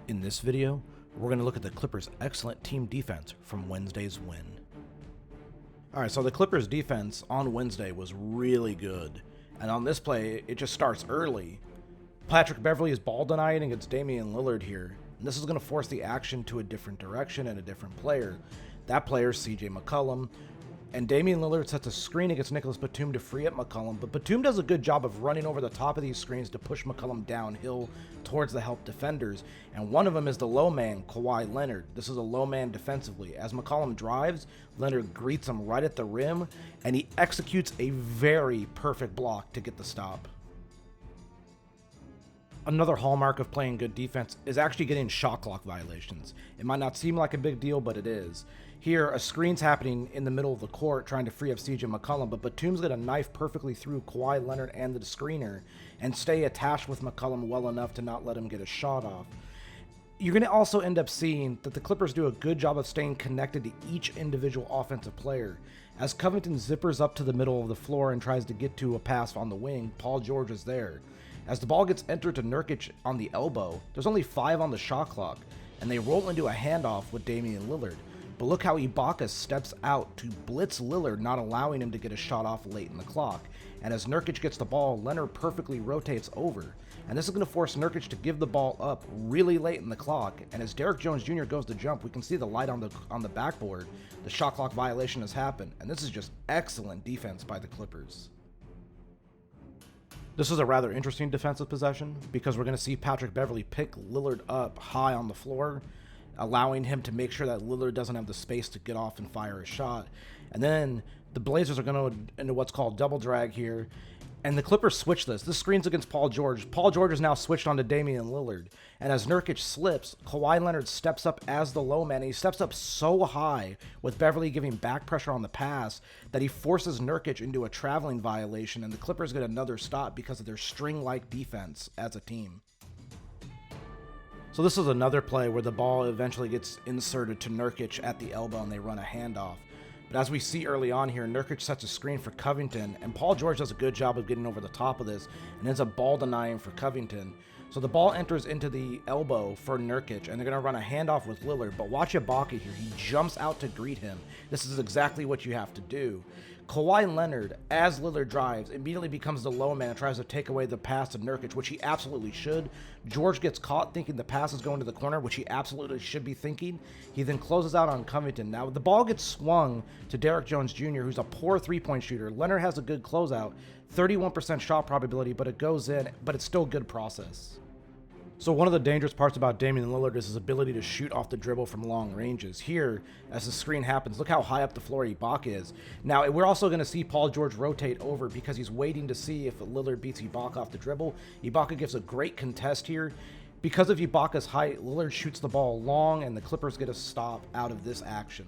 In this video, we're going to look at the Clippers' excellent team defense from Wednesday's win. Alright, so the Clippers' defense on Wednesday was really good, and on this play, it just starts early. Patrick Beverley is ball denying against Damian Lillard here, and this is going to force the action to a different direction and a different player. That player is CJ McCollum, and Damian Lillard sets a screen against Nicholas Batum to free up McCollum, but Batum does a good job of running over the top of these screens to push McCollum downhill towards the help defenders, and one of them is the low man, Kawhi Leonard. This is a low man defensively. As McCollum drives, Leonard greets him right at the rim, and he executes a very perfect block to get the stop. Another hallmark of playing good defense is actually getting shot clock violations. It might not seem like a big deal, but it is. Here, a screen's happening in the middle of the court trying to free up CJ McCollum, but Batum's going to knife perfectly through Kawhi Leonard and the screener and stay attached with McCollum well enough to not let him get a shot off. You're going to also end up seeing that the Clippers do a good job of staying connected to each individual offensive player. As Covington zippers up to the middle of the floor and tries to get to a pass on the wing, Paul George is there. As the ball gets entered to Nurkic on the elbow, there's only 5 on the shot clock, and they roll into a handoff with Damian Lillard. But look how Ibaka steps out to blitz Lillard, not allowing him to get a shot off late in the clock. And as Nurkic gets the ball, Leonard perfectly rotates over. And this is going to force Nurkic to give the ball up really late in the clock. And as Derrick Jones Jr. goes to jump, we can see the light on the backboard. The shot clock violation has happened. And this is just excellent defense by the Clippers. This is a rather interesting defensive possession because we're going to see Patrick Beverley pick Lillard up high on the floor, allowing him to make sure that Lillard doesn't have the space to get off and fire a shot. And then the Blazers are going to into what's called double drag here, and the Clippers switch this. This screen's against Paul George. Paul George is now switched onto Damian Lillard, and as Nurkic slips, Kawhi Leonard steps up as the low man, and he steps up so high with Beverley giving back pressure on the pass that he forces Nurkic into a traveling violation, and the Clippers get another stop because of their string-like defense as a team. So this is another play where the ball eventually gets inserted to Nurkic at the elbow and they run a handoff. But as we see early on here, Nurkic sets a screen for Covington, and Paul George does a good job of getting over the top of this and ends up ball denying for Covington. So the ball enters into the elbow for Nurkic, and they're going to run a handoff with Lillard. But watch Ibaka here. He jumps out to greet him. This is exactly what you have to do. Kawhi Leonard, as Lillard drives, immediately becomes the low man and tries to take away the pass to Nurkic, which he absolutely should. George gets caught thinking the pass is going to the corner, which he absolutely should be thinking. He then closes out on Covington. Now, the ball gets swung to Derrick Jones Jr., who's a poor three-point shooter. Leonard has a good closeout, 31% shot probability, but it goes in, but it's still good process. So one of the dangerous parts about Damian Lillard is his ability to shoot off the dribble from long ranges. Here, as the screen happens, look how high up the floor Ibaka is. Now, we're also going to see Paul George rotate over because he's waiting to see if Lillard beats Ibaka off the dribble. Ibaka gives a great contest here. Because of Ibaka's height, Lillard shoots the ball long, and the Clippers get a stop out of this action.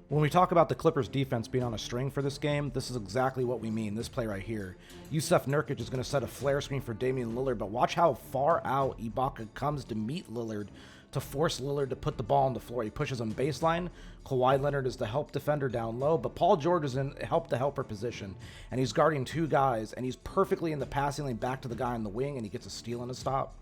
When we talk about the Clippers defense being on a string for this game, this is exactly what we mean, this play right here. Yusuf Nurkic is going to set a flare screen for Damian Lillard, but watch how far out Ibaka comes to meet Lillard to force Lillard to put the ball on the floor. He pushes him baseline. Kawhi Leonard is the help defender down low, but Paul George is in help-to-helper position, and he's guarding 2 guys, and he's perfectly in the passing lane back to the guy on the wing, and he gets a steal and a stop.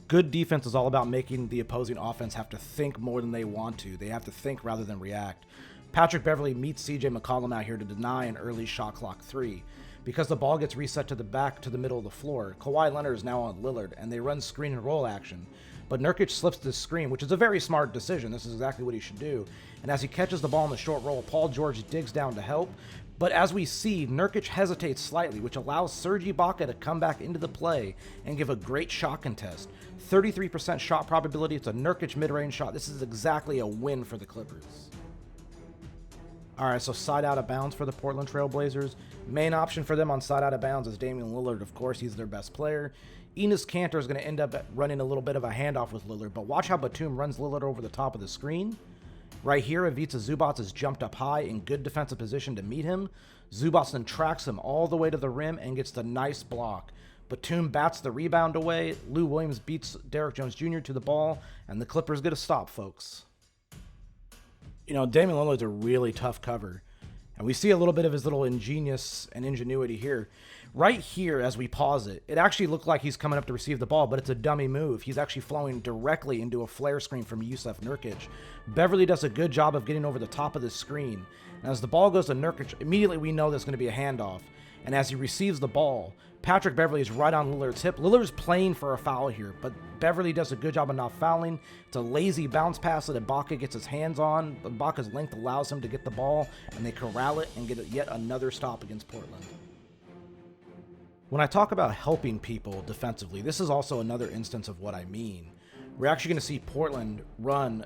Good defense is all about making the opposing offense have to think more than they want to. They have to think rather than react. Patrick Beverley meets CJ McCollum out here to deny an early shot clock 3. Because the ball gets reset to the back to the middle of the floor, Kawhi Leonard is now on Lillard, and they run screen and roll action. But Nurkic slips this screen, which is a very smart decision. This is exactly what he should do. And as he catches the ball in the short roll, Paul George digs down to help. But as we see, Nurkic hesitates slightly, which allows Serge Ibaka to come back into the play and give a great shot contest. 33% shot probability. It's a Nurkic mid-range shot. This is exactly a win for the Clippers. All right, so side out of bounds for the Portland Trail Blazers. Main option for them on side out of bounds is Damian Lillard. Of course, he's their best player. Enes Kanter is going to end up running a little bit of a handoff with Lillard, but watch how Batum runs Lillard over the top of the screen. Right here, Ivica Zubac is jumped up high in good defensive position to meet him. Zubac then tracks him all the way to the rim and gets the nice block. Batum bats the rebound away. Lou Williams beats Derrick Jones Jr. to the ball, and the Clippers get a stop, folks. You know, Damian Lillard's a really tough cover. And we see a little bit of his little ingenious and ingenuity here. Right here, as we pause it, it actually looked like he's coming up to receive the ball, but it's a dummy move. He's actually flowing directly into a flare screen from Yusuf Nurkic. Beverly does a good job of getting over the top of the screen. And as the ball goes to Nurkic, immediately we know there's going to be a handoff. And as he receives the ball, Patrick Beverly is right on Lillard's hip. Lillard's playing for a foul here, but Beverly does a good job of not fouling. It's a lazy bounce pass that Ibaka gets his hands on. Ibaka's length allows him to get the ball, and they corral it and get yet another stop against Portland. When I talk about helping people defensively, this is also another instance of what I mean. We're actually going to see Portland run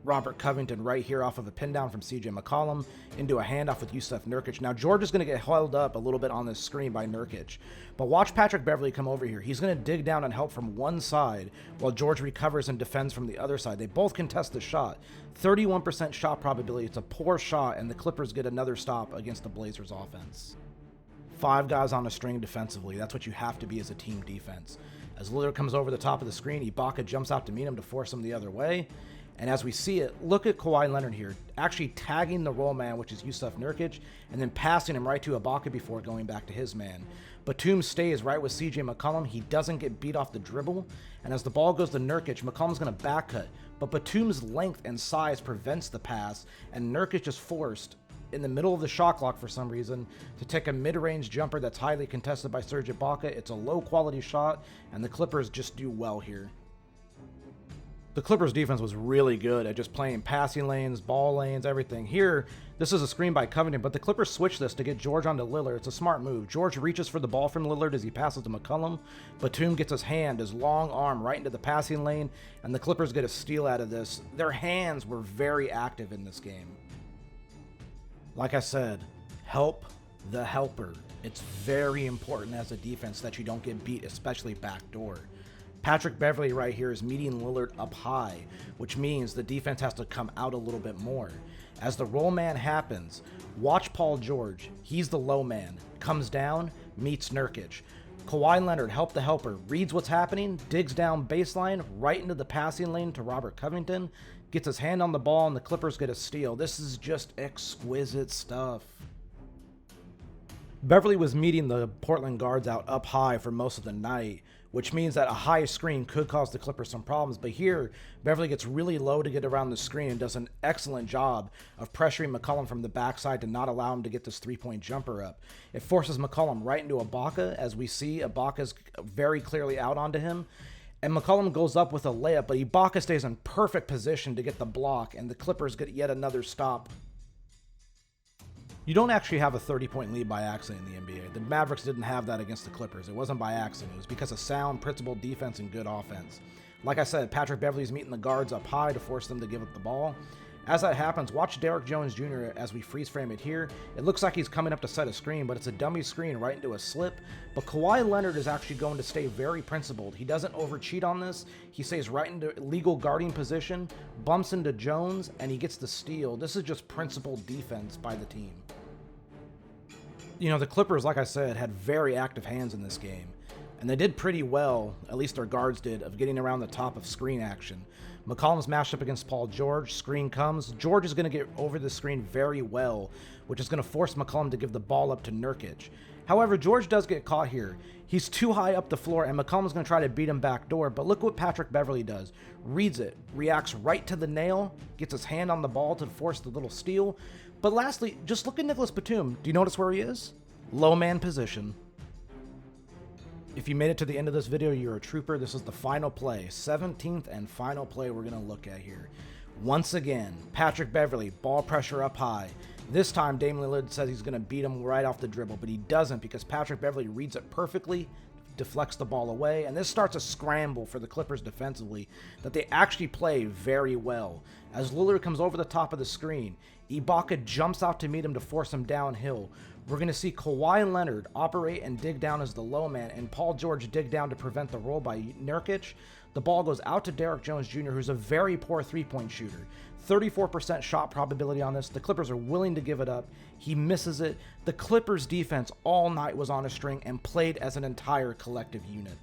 Robert Covington right here off of a pin down from CJ McCollum into a handoff with Yusuf Nurkic. Now, George is going to get held up a little bit on this screen by Nurkic, but watch Patrick Beverly come over here. He's going to dig down and help from one side while George recovers and defends from the other side. They both contest the shot. 31% shot probability. It's a poor shot, and the Clippers get another stop against the Blazers offense. 5 guys on a string defensively. That's what you have to be as a team defense. As Lillard comes over the top of the screen, Ibaka jumps out to meet him to force him the other way. And as we see it, look at Kawhi Leonard here, actually tagging the roll man, which is Yusuf Nurkic, and then passing him right to Ibaka before going back to his man. Batum stays right with CJ McCollum. He doesn't get beat off the dribble. And as the ball goes to Nurkic, McCollum's going to back cut. But Batum's length and size prevents the pass, and Nurkic is forced in the middle of the shot clock for some reason to take a mid-range jumper that's highly contested by Serge Ibaka. It's a low-quality shot, and the Clippers just do well here. The Clippers defense was really good at just playing passing lanes, ball lanes, everything. Here, this is a screen by Covington, but the Clippers switch this to get George onto Lillard. It's a smart move. George reaches for the ball from Lillard as he passes to McCollum. Batum gets his hand, his long arm, right into the passing lane, and the Clippers get a steal out of this. Their hands were very active in this game. Like I said, help the helper. It's very important as a defense that you don't get beat, especially backdoor. Patrick Beverly right here is meeting Lillard up high, which means the defense has to come out a little bit more. As the roll man happens, watch Paul George. He's the low man. Comes down, meets Nurkic. Kawhi Leonard, help the helper, reads what's happening, digs down baseline, right into the passing lane to Robert Covington, gets his hand on the ball, and the Clippers get a steal. This is just exquisite stuff. Beverly was meeting the Portland guards out up high for most of the night, which means that a high screen could cause the Clippers some problems. But here, Beverly gets really low to get around the screen and does an excellent job of pressuring McCollum from the backside to not allow him to get this three-point jumper up. It forces McCollum right into Ibaka. As we see, Ibaka's very clearly out onto him. And McCollum goes up with a layup, but Ibaka stays in perfect position to get the block, and the Clippers get yet another stop. You don't actually have a 30-point lead by accident in the NBA. The Mavericks didn't have that against the Clippers. It wasn't by accident. It was because of sound, principled defense and good offense. Like I said, Patrick Beverly's meeting the guards up high to force them to give up the ball. As that happens, watch Derrick Jones Jr. as we freeze frame it here. It looks like he's coming up to set a screen, but it's a dummy screen right into a slip. But Kawhi Leonard is actually going to stay very principled. He doesn't overcheat on this. He stays right into legal guarding position, bumps into Jones, and he gets the steal. This is just principled defense by the team. You know, the Clippers, like I said, had very active hands in this game. And they did pretty well, at least their guards did, of getting around the top of screen action. McCollum's matched up against Paul George. Screen comes. George is going to get over the screen very well, which is going to force McCollum to give the ball up to Nurkic. However, George does get caught here. He's too high up the floor, and McCollum's going to try to beat him backdoor. But look what Patrick Beverly does. Reads it, reacts right to the nail, gets his hand on the ball to force the little steal. But lastly, just look at Nicholas Batum. Do you notice where he is? Low man position. If you made it to the end of this video, you're a trooper. This is the final play, 17th and final play we're going to look at here. Once again, Patrick Beverly, ball pressure up high. This time, Damian Lillard says he's going to beat him right off the dribble, but he doesn't because Patrick Beverly reads it perfectly, deflects the ball away, and this starts a scramble for the Clippers defensively that they actually play very well. As Lillard comes over the top of the screen, Ibaka jumps out to meet him to force him downhill. We're going to see Kawhi Leonard operate and dig down as the low man, and Paul George dig down to prevent the roll by Nurkic. The ball goes out to Derrick Jones Jr., who's a very poor three-point shooter. 34% shot probability on this. The Clippers are willing to give it up. He misses it. The Clippers defense all night was on a string and played as an entire collective unit.